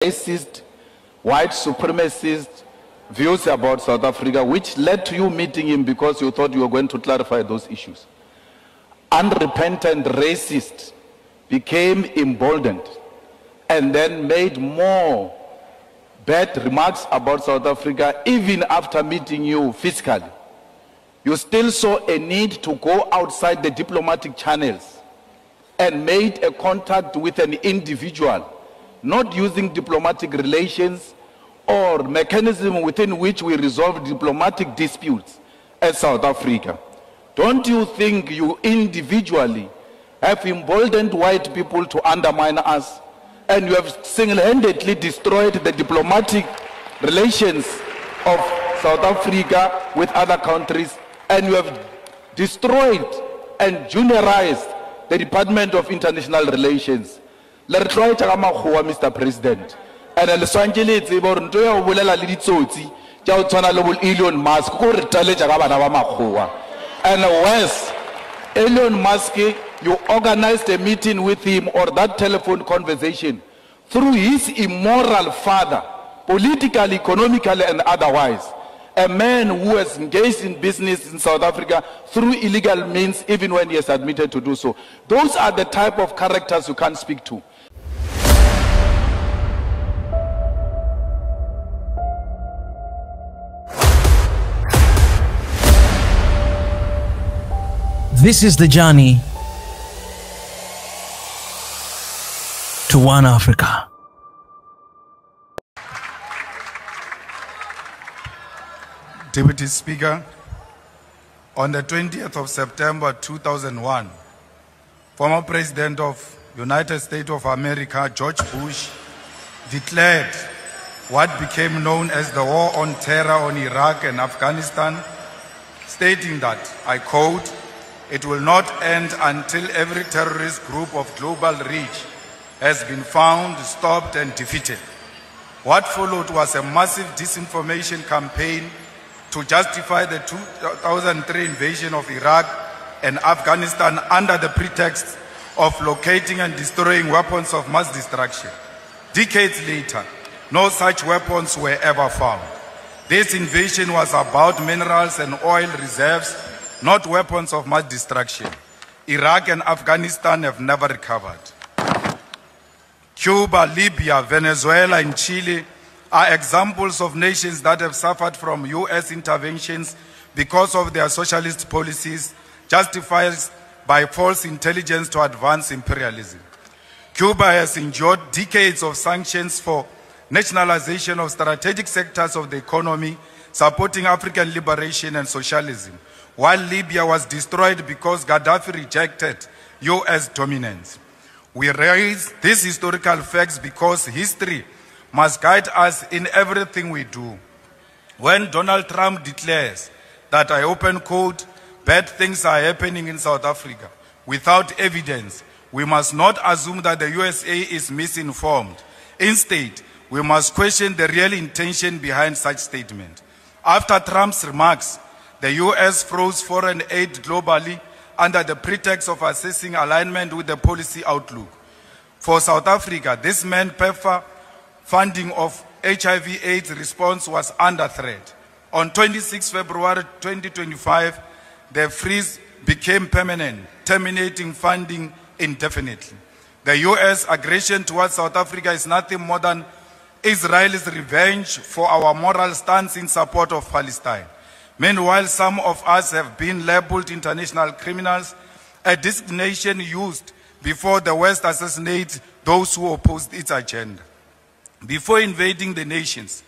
racist, white supremacist views about South Africa, which led to you meeting him because you thought you were going to clarify those issues. Unrepentant racist became emboldened and then made more bad remarks about South Africa even after meeting you physically. You still saw a need to go outside the diplomatic channels and made a contact with an individual, not using diplomatic relations or mechanism within which we resolve diplomatic disputes as South Africa. Don't you think you individually have emboldened white people to undermine us, and you have single-handedly destroyed the diplomatic relations of South Africa with other countries, and you have destroyed and juniorized the Department of International Relations? Mr. President. And Elon Musk, and worse, Elon Musk, you organized a meeting with him or that telephone conversation through his immoral father, politically, economically, and otherwise. A man who has engaged in business in South Africa through illegal means, even when he has admitted to do so. Those are the type of characters you can't speak to. This is the journey to one Africa. Deputy Speaker, on the 20th of September 2001, former President of United States of America, George Bush, declared what became known as the War on Terror on Iraq and Afghanistan, stating that, I quote, "It will not end until every terrorist group of global reach has been found, stopped, and defeated." What followed was a massive disinformation campaign to justify the 2003 invasion of Iraq and Afghanistan under the pretext of locating and destroying weapons of mass destruction. Decades later, no such weapons were ever found. This invasion was about minerals and oil reserves, not weapons of mass destruction. Iraq and Afghanistan have never recovered. Cuba, Libya, Venezuela, and Chile are examples of nations that have suffered from US interventions because of their socialist policies, justified by false intelligence to advance imperialism. Cuba has endured decades of sanctions for nationalization of strategic sectors of the economy, supporting African liberation and socialism, while Libya was destroyed because Gaddafi rejected US dominance. We raise these historical facts because history must guide us in everything we do. When Donald Trump declares that, I open quote, "bad things are happening in South Africa," without evidence, we must not assume that the USA is misinformed. Instead, we must question the real intention behind such statement. After Trump's remarks, the US froze foreign aid globally under the pretext of assessing alignment with the policy outlook. For South Africa, this meant PEPFAR funding of HIV/AIDS response was under threat. On 26 February 2025, the freeze became permanent, terminating funding indefinitely. The US aggression towards South Africa is nothing more than Israel's revenge for our moral stance in support of Palestine. Meanwhile, some of us have been labeled international criminals, a designation used before the West assassinates those who opposed its agenda. Before invading the nations,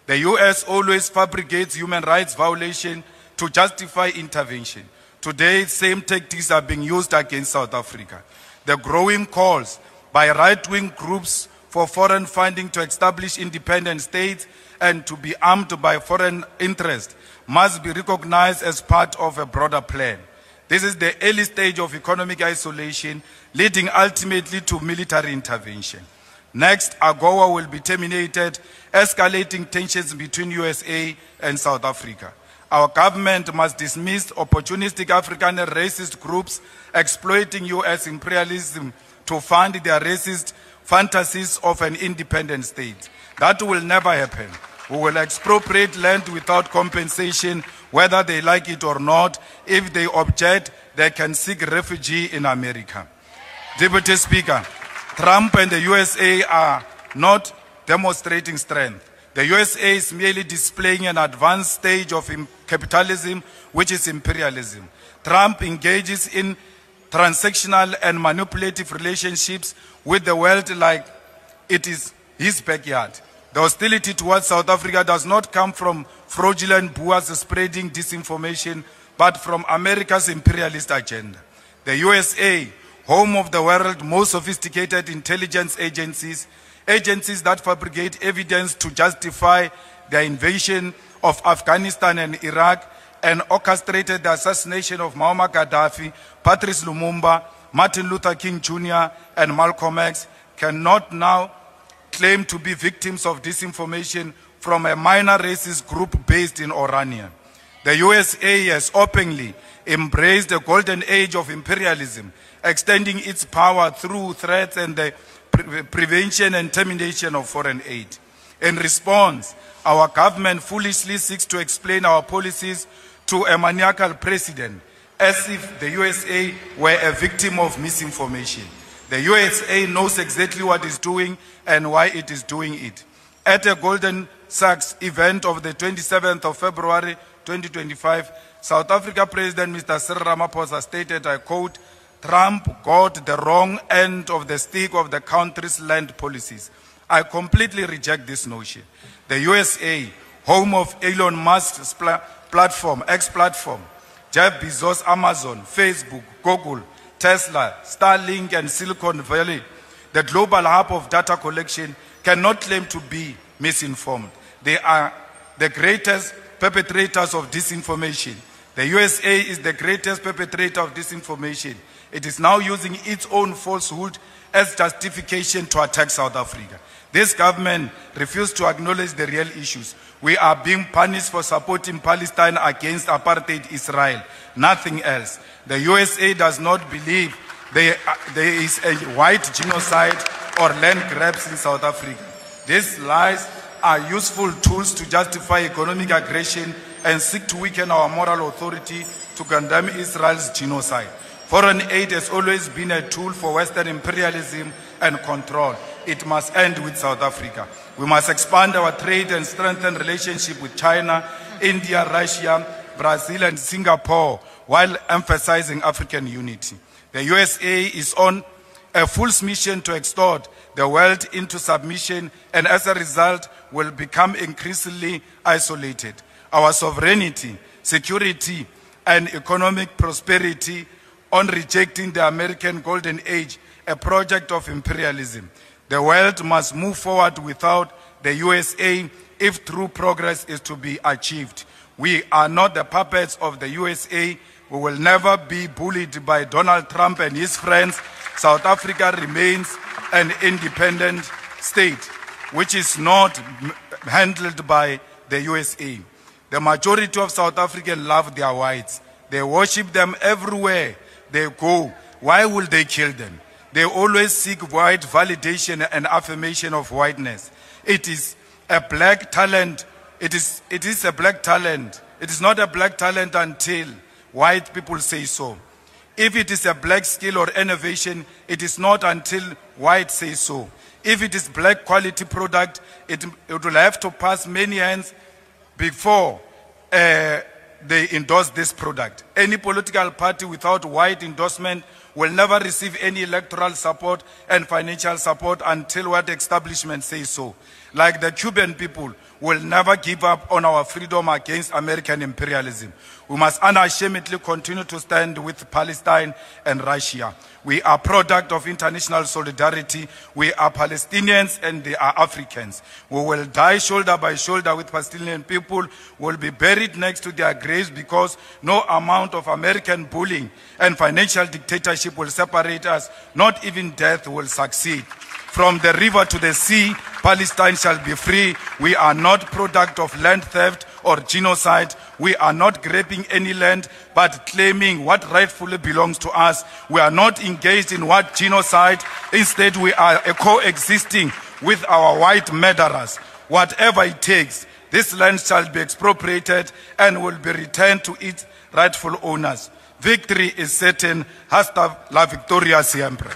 the US always fabricates human rights violations to justify intervention. Today, same tactics are being used against South Africa. The growing calls by right-wing groups for foreign funding to establish independent states and to be armed by foreign interests must be recognized as part of a broader plan. This is the early stage of economic isolation, leading ultimately to military intervention. Next, AGOA will be terminated, escalating tensions between USA and South Africa. Our government must dismiss opportunistic African and racist groups exploiting US imperialism to fund their racist fantasies of an independent state. That will never happen. We will expropriate land without compensation, whether they like it or not. If they object, they can seek refuge in America. Deputy Speaker, Trump and the USA are not demonstrating strength. The USA is merely displaying an advanced stage of capitalism, which is imperialism. Trump engages in transactional and manipulative relationships with the world like it is his backyard. The hostility towards South Africa does not come from fraudulent boers spreading disinformation, but from America's imperialist agenda. The USA, home of the world's most sophisticated intelligence agencies, agencies that fabricate evidence to justify the invasion of Afghanistan and Iraq, and orchestrated the assassination of Muammar Gaddafi, Patrice Lumumba, Martin Luther King Jr., and Malcolm X, cannot now claim to be victims of disinformation from a minor racist group based in Orania. The USA has openly embraced the golden age of imperialism, extending its power through threats and the prevention and termination of foreign aid. In response, our government foolishly seeks to explain our policies to a maniacal president, as if the USA were a victim of misinformation. The USA knows exactly what it's doing and why it is doing it. At a Golden Sachs event of the 27th of February 2025, South Africa President Mr. Cyril Ramaphosa stated, I quote, Trump got the wrong end of the stick of the country's land policies. I completely reject this notion. The USA, home of Elon Musk's platform, X platform, Jeff Bezos, Amazon, Facebook, Google, Tesla, Starlink, and Silicon Valley, the global hub of data collection, cannot claim to be misinformed. They are the greatest perpetrators of disinformation. The USA is the greatest perpetrator of disinformation. It is now using its own falsehood as justification to attack South Africa. This government refused to acknowledge the real issues. We are being punished for supporting Palestine against apartheid Israel, nothing else. The USA does not believe there is a white genocide or land grabs in South Africa. These lies are useful tools to justify economic aggression and seek to weaken our moral authority to condemn Israel's genocide. Foreign aid has always been a tool for Western imperialism and control. It must end with South Africa. We must expand our trade and strengthen relationship with China, India, Russia, Brazil, and Singapore, while emphasizing African unity. The USA is on a fool's mission to extort the world into submission, and as a result will become increasingly isolated. Our sovereignty, security, and economic prosperity on rejecting the American Golden Age, a project of imperialism. The world must move forward without the USA if true progress is to be achieved. We are not the puppets of the USA. We will never be bullied by Donald Trump and his friends. South Africa remains an independent state, which is not handled by the USA. The majority of South Africans love their whites. They worship them everywhere they go. Why will they kill them? They always seek white validation and affirmation of whiteness. It is a black talent. It is a black talent. It is not a black talent until white people say so. If it is a black skill or innovation, it is not until white say so. If it is black quality product, it will have to pass many hands before they endorse this product. Any political party without white endorsement will never receive any electoral support and financial support until white establishment says so. Like the Cuban people will never give up on our freedom against American imperialism. We must unashamedly continue to stand with Palestine and Russia. We are product of international solidarity. We are Palestinians and they are Africans. We will die shoulder by shoulder with Palestinian people. We will be buried next to their graves because no amount of American bullying and financial dictatorship will separate us. Not even death will succeed. From the river to the sea, Palestine shall be free. We are not product of land theft or genocide. We are not grabbing any land, but claiming what rightfully belongs to us. We are not engaged in what genocide. Instead, we are coexisting with our white murderers. Whatever it takes, this land shall be expropriated and will be returned to its rightful owners. Victory is certain. Hasta la victoria siempre.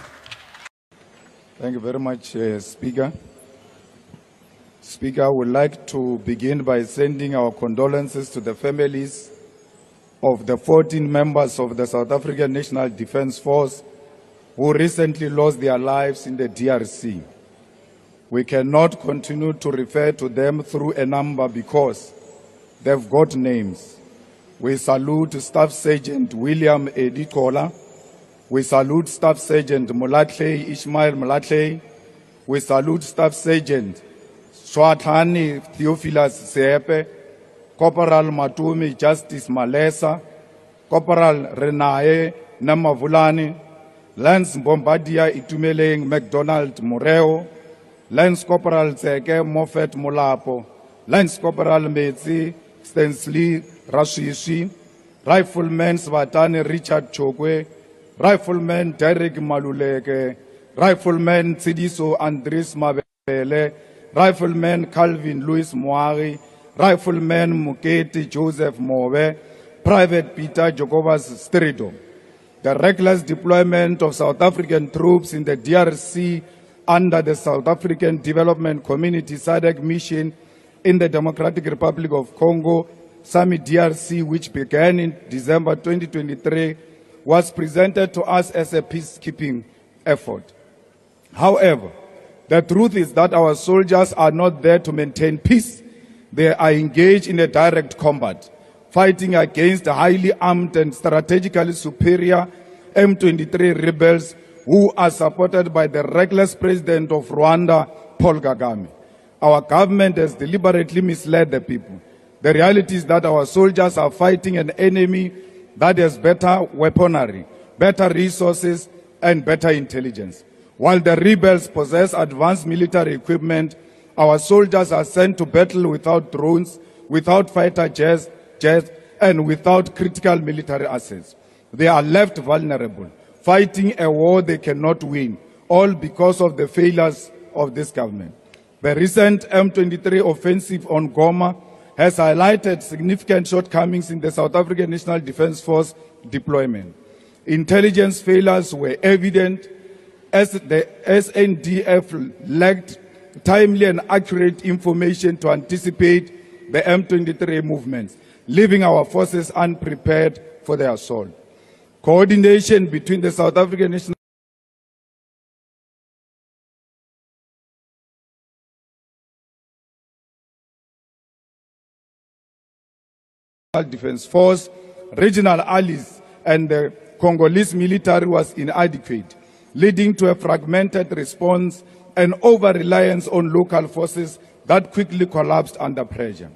Thank you very much, Speaker. Speaker, I would like to begin by sending our condolences to the families of the 14 members of the South African National Defence Force who recently lost their lives in the DRC. We cannot continue to refer to them through a number because they've got names. We salute Staff Sergeant William Edikola. We salute Staff Sergeant Molatley Ishmael Molatley. We salute Staff Sergeant Swatani Theophilus Sepe, Corporal Matumi Justice Malesa, Corporal Renae Namavulani, Lance Bombardier Itumeleng McDonald Moreo, Lance Corporal Zeke Moffat Molapo, Lance Corporal Metzi Stensley Rashishi, Rifleman Svatani Richard Chokwe, Rifleman Derek Maluleke, Rifleman Tsidiso Andres Mabele, Rifleman Calvin Louis Moari, Rifleman Muketi Joseph Mowe, Private Peter Jacobus Strido. The reckless deployment of South African troops in the DRC under the South African Development Community SADC mission in the Democratic Republic of Congo, SAMI DRC, which began in December 2023, was presented to us as a peacekeeping effort. However, the truth is that our soldiers are not there to maintain peace. They are engaged in a direct combat, fighting against the highly armed and strategically superior M23 rebels who are supported by the reckless president of Rwanda, Paul Kagame. Our government has deliberately misled the people. The reality is that our soldiers are fighting an enemy that has better weaponry, better resources, and better intelligence. While the rebels possess advanced military equipment, our soldiers are sent to battle without drones, without fighter jets, and without critical military assets. They are left vulnerable, fighting a war they cannot win, all because of the failures of this government. The recent M23 offensive on Goma has highlighted significant shortcomings in the South African National Defence Force deployment. Intelligence failures were evident as the SNDF lacked timely and accurate information to anticipate the M23 movements, leaving our forces unprepared for the assault. Coordination between the South African National Defence Force, regional allies, and the Congolese military was inadequate, leading to a fragmented response and over-reliance on local forces that quickly collapsed under pressure.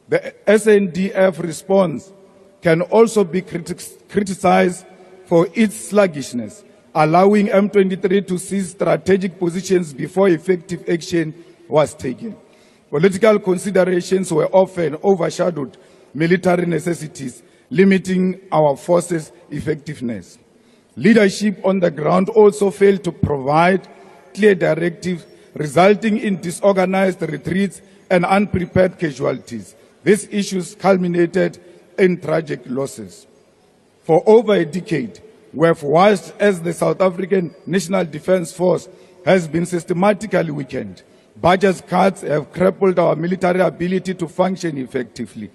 The SNDF response can also be criticized for its sluggishness, allowing M23 to seize strategic positions before effective action was taken. Political considerations were often overshadowed military necessities, limiting our forces' effectiveness. Leadership on the ground also failed to provide clear directives, resulting in disorganized retreats and unprepared casualties. These issues culminated in tragic losses. For over a decade, we have watched as the South African National Defence Force has been systematically weakened. Budget cuts have crippled our military ability to function effectively.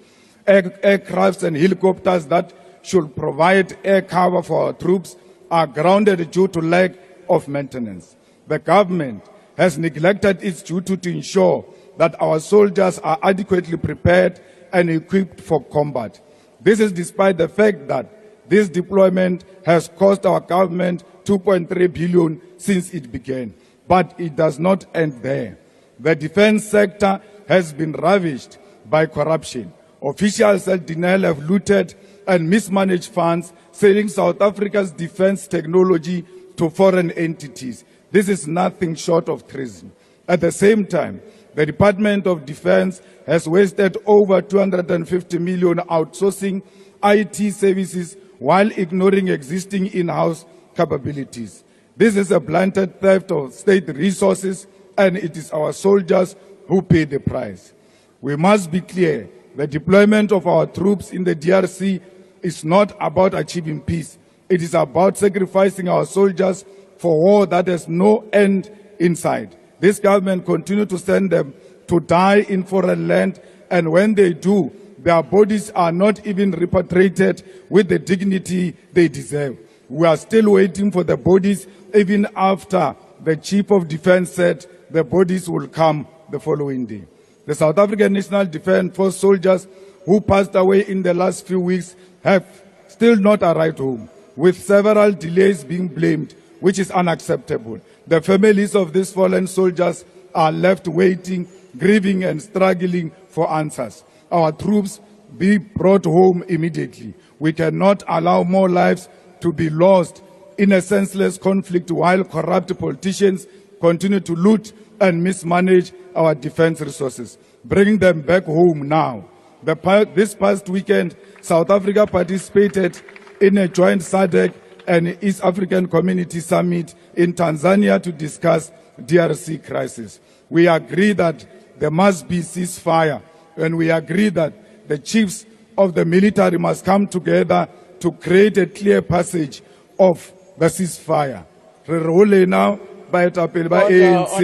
Aircrafts and helicopters that should provide air cover for our troops are grounded due to lack of maintenance. The government has neglected its duty to ensure that our soldiers are adequately prepared and equipped for combat. This is despite the fact that this deployment has cost our government 2.3 billion since it began. But it does not end there. The defense sector has been ravished by corruption. Officials at Denel have looted and mismanaged funds, selling South Africa's defense technology to foreign entities. This is nothing short of treason. At the same time, The Department of Defense has wasted over 250 million outsourcing IT services while ignoring existing in-house capabilities. This is a blatant theft of state resources, and it is our soldiers who pay the price. We must be clear, the deployment of our troops in the DRC is not about achieving peace. It is about sacrificing our soldiers for war that has no end in sight. This government continues to send them to die in foreign land, and when they do, their bodies are not even repatriated with the dignity they deserve. We are still waiting for the bodies, even after the Chief of Defense said the bodies will come the following day. The South African National Defence Force soldiers who passed away in the last few weeks have still not arrived home, with several delays being blamed, which is unacceptable. The families of these fallen soldiers are left waiting, grieving and struggling for answers. Our troops be brought home immediately. We cannot allow more lives to be lost in a senseless conflict while corrupt politicians continue to loot and mismanage our defense resources. Bring them back home now. This past weekend, South Africa participated in a joint SADC and East African Community Summit in Tanzania to discuss DRC crisis. We agree that there must be ceasefire, and we agree that the chiefs of the military must come together to create a clear passage of the ceasefire. Re role now baetapele ba ANC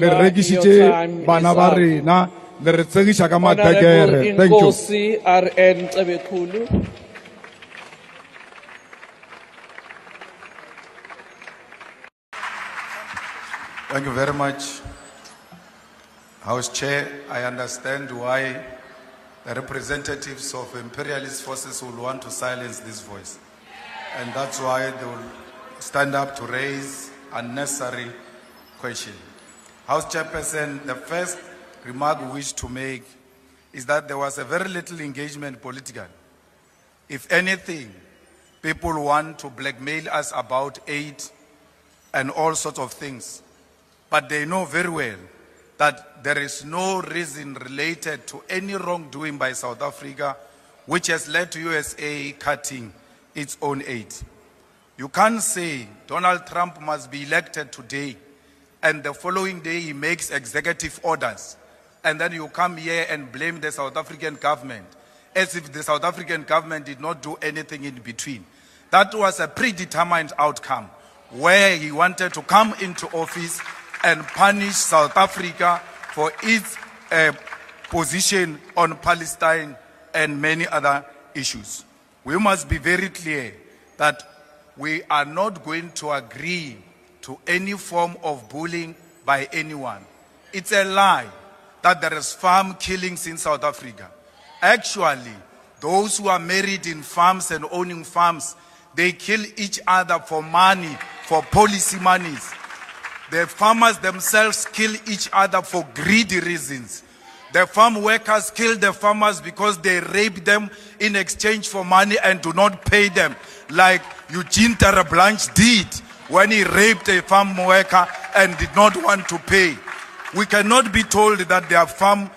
le rekisitse bana ba rena le re tsegisha ka matekere. Thank you. Thank you very much. House Chair, I understand why the representatives of imperialist forces will want to silence this voice. And that's why they will stand up to raise unnecessary questions. House Chairperson, the first remark we wish to make is that there was a very little engagement politically. If anything, people want to blackmail us about aid and all sorts of things. But they know very well that there is no reason related to any wrongdoing by South Africa which has led to USA cutting its own aid. You can't say Donald Trump must be elected today and the following day he makes executive orders, and then you come here and blame the South African government as if the South African government did not do anything in between. That was a predetermined outcome where he wanted to come into office and punish South Africa for its position on Palestine and many other issues. We must be very clear that we are not going to agree to any form of bullying by anyone. It's a lie that there is farm killings in South Africa. Actually, those who are married in farms and owning farms, they kill each other for money, for policy monies. The farmers themselves kill each other for greedy reasons. The farm workers kill the farmers because they rape them in exchange for money and do not pay them, like Eugene Terreblanche did when he raped a farm worker and did not want to pay. We cannot be told that there are farm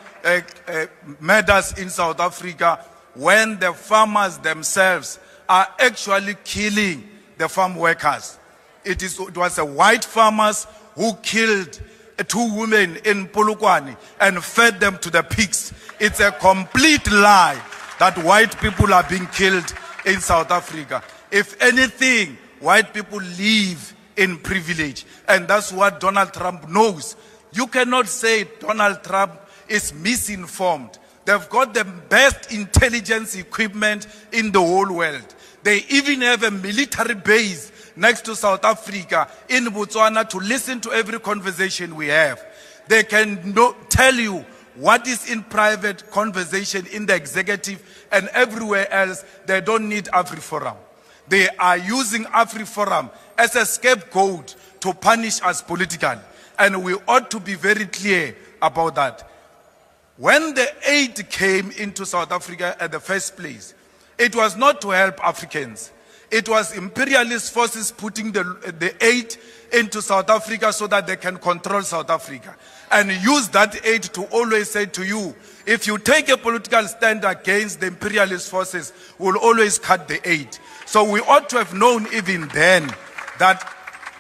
murders in South Africa when the farmers themselves are actually killing the farm workers. It was a white farmers who killed 2 women in Polokwane and fed them to the pigs. It's a complete lie that white people are being killed in South Africa. If anything, white people live in privilege, and that's what Donald Trump knows. You cannot say Donald Trump is misinformed. They've got the best intelligence equipment in the whole world. They even have a military base next to South Africa in Botswana to listen to every conversation we have. They can tell you what is in private conversation in the executive and everywhere else. They don't need AfriForum. They are using AfriForum as a scapegoat to punish us politically. And we ought to be very clear about that. When the aid came into South Africa at the first place, it was not to help Africans. It was imperialist forces putting the aid into South Africa so that they can control South Africa. And use that aid to always say to you, if you take a political stand against the imperialist forces, we'll always cut the aid. So we ought to have known even then that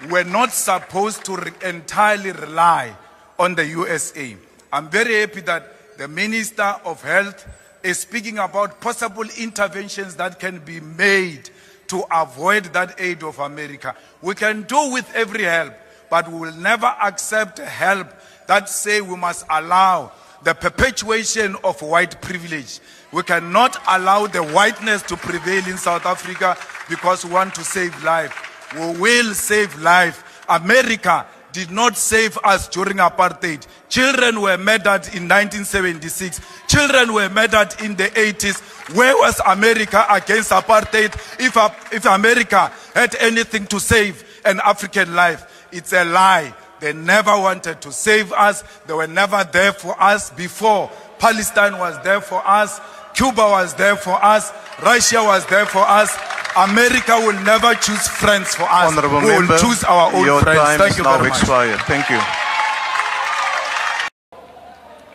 we're not supposed to entirely rely on the USA. I'm very happy that the Minister of Health is speaking about possible interventions that can be made to avoid that aid of America. We can do with every help, but we will never accept help that say we must allow the perpetuation of white privilege. We cannot allow the whiteness to prevail in South Africa because we want to save life. We will save life. America did not save us during apartheid. Children were murdered in 1976. Children were murdered in the 80s. Where was America against apartheid? If America had anything to save an African life, it's a lie. They never wanted to save us. They were never there for us before. Palestine was there for us. Cuba was there for us. Russia was there for us. America will never choose friends for us. Honorable we will member, choose our own your friends. time Thank is you now very much. expired. Thank you.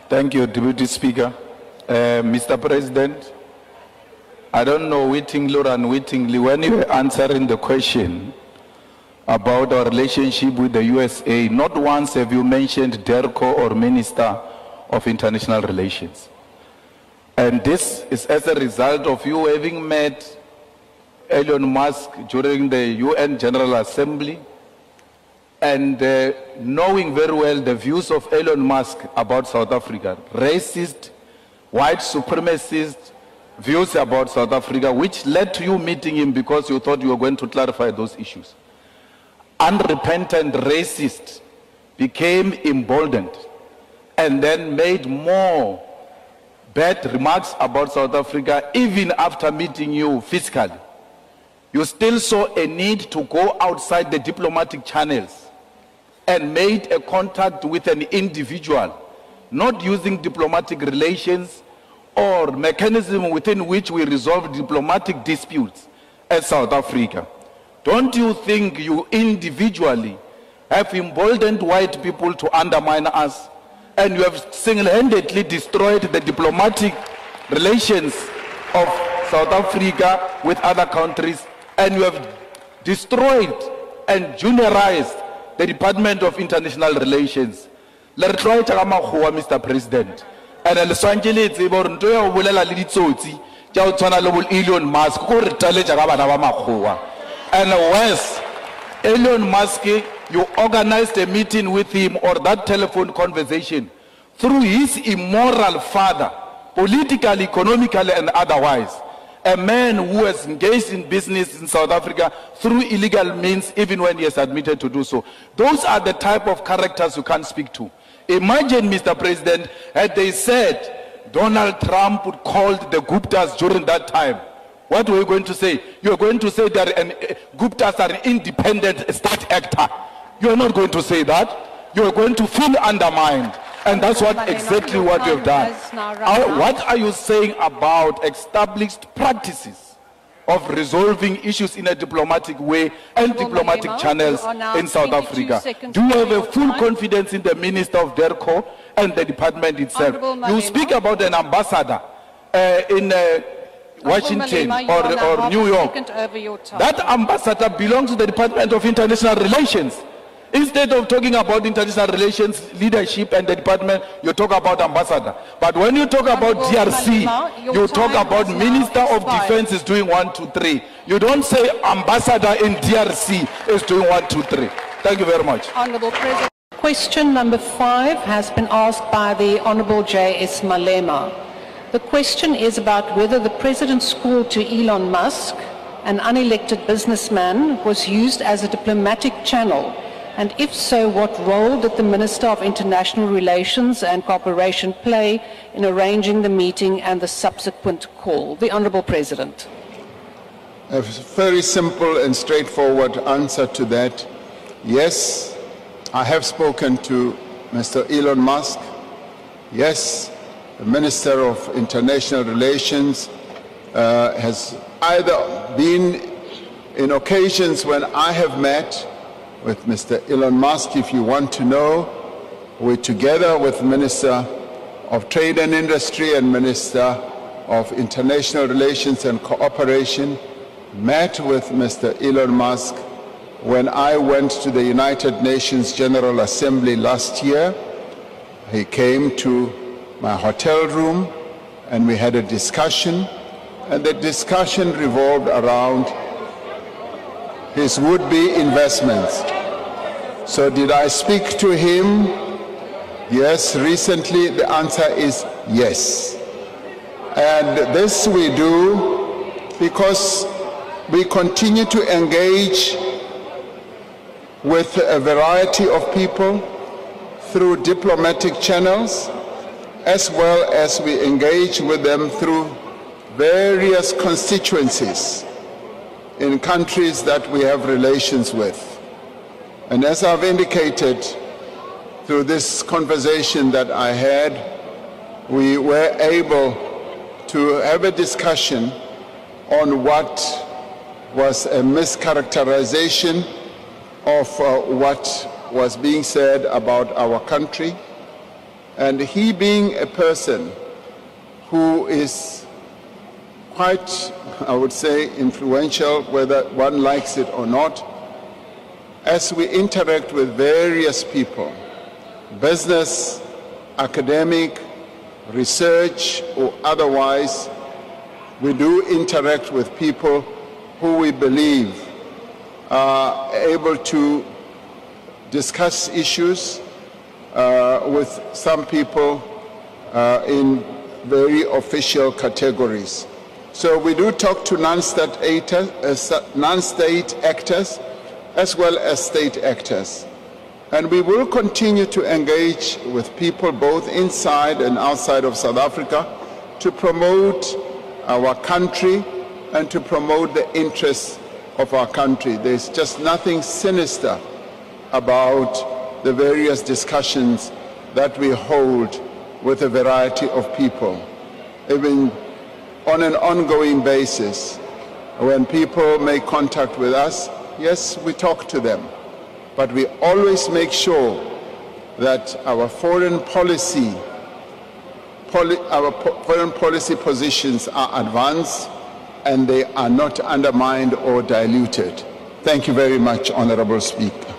Thank you, Deputy Speaker. Mr. President, I don't know wittingly or unwittingly, when you were answering the question about our relationship with the USA, not once have you mentioned DERCO or Minister of International Relations. And this is as a result of you having met Elon Musk during the UN General Assembly and knowing very well the views of Elon Musk about South Africa, racist, white supremacist views about South Africa, which led to you meeting him because you thought you were going to clarify those issues. Unrepentant racist became emboldened and then made more bad remarks about South Africa even after meeting you physically. You still saw a need to go outside the diplomatic channels and made a contact with an individual, not using diplomatic relations or mechanism within which we resolve diplomatic disputes as South Africa. Don't you think you individually have emboldened white people to undermine us, and you have single-handedly destroyed the diplomatic relations of South Africa with other countries, and you have destroyed and juniorized the Department of International Relations? Mr. President. And Elon Musk, and worse, Elon Musk, you organized a meeting with him or that telephone conversation through his immoral father, politically, economically, and otherwise. A man who has engaged in business in South Africa through illegal means, even when he has admitted to do so. Those are the type of characters you can't speak to. Imagine, Mr. President, had they said Donald Trump would call the Guptas during that time. What were you going to say? You are going to say that Guptas are an independent state actor. You are not going to say that. You are going to feel undermined. And that's what exactly what you have done. What are you saying about established practices of resolving issues in a diplomatic way and diplomatic channels in South Africa? Do you have a full confidence in the Minister of DERCO and the department itself? You speak about an ambassador in Washington or New York. That ambassador belongs to the Department of International Relations. Instead of talking about international relations, leadership, and the department, you talk about ambassador. But when you talk about DRC, you talk about Minister of Defense is doing 1, 2, 3. You don't say ambassador in DRC is doing 1, 2, 3. Thank you very much. Honourable President. Question number 5 has been asked by the Honourable J.S. Malema. The question is about whether the President's call to Elon Musk, an unelected businessman, was used as a diplomatic channel. And if so, what role did the Minister of International Relations and Cooperation play in arranging the meeting and the subsequent call? The Honourable President. A very simple and straightforward answer to that. Yes, I have spoken to Mr. Elon Musk. Yes, the Minister of International Relations has either been In occasions when I have met with Mr. Elon Musk, if you want to know, we together with Minister of Trade and Industry and Minister of International Relations and Cooperation, met with Mr. Elon Musk when I went to the United Nations General Assembly last year. He came to my hotel room and we had a discussion, and the discussion revolved around his would-be investments. So did I speak to him? Yes, recently the answer is yes. And this we do because we continue to engage with a variety of people through diplomatic channels, as well as we engage with them through various constituencies in countries that we have relations with. And as I've indicated through this conversation that I had, we were able to have a discussion on what was a mischaracterization of what was being said about our country. And he being a person who is quite, I would say, influential, whether one likes it or not, as we interact with various people, business, academic, research, or otherwise, we do interact with people who we believe are able to discuss issues with some people in very official categories. So we do talk to non-state actors as well as state actors. And we will continue to engage with people both inside and outside of South Africa to promote our country and to promote the interests of our country. There's just nothing sinister about the various discussions that we hold with a variety of people. Even on an ongoing basis, when people make contact with us, yes, we talk to them, but we always make sure that our foreign policy positions are advanced and they are not undermined or diluted. Thank you very much, Honorable Speaker.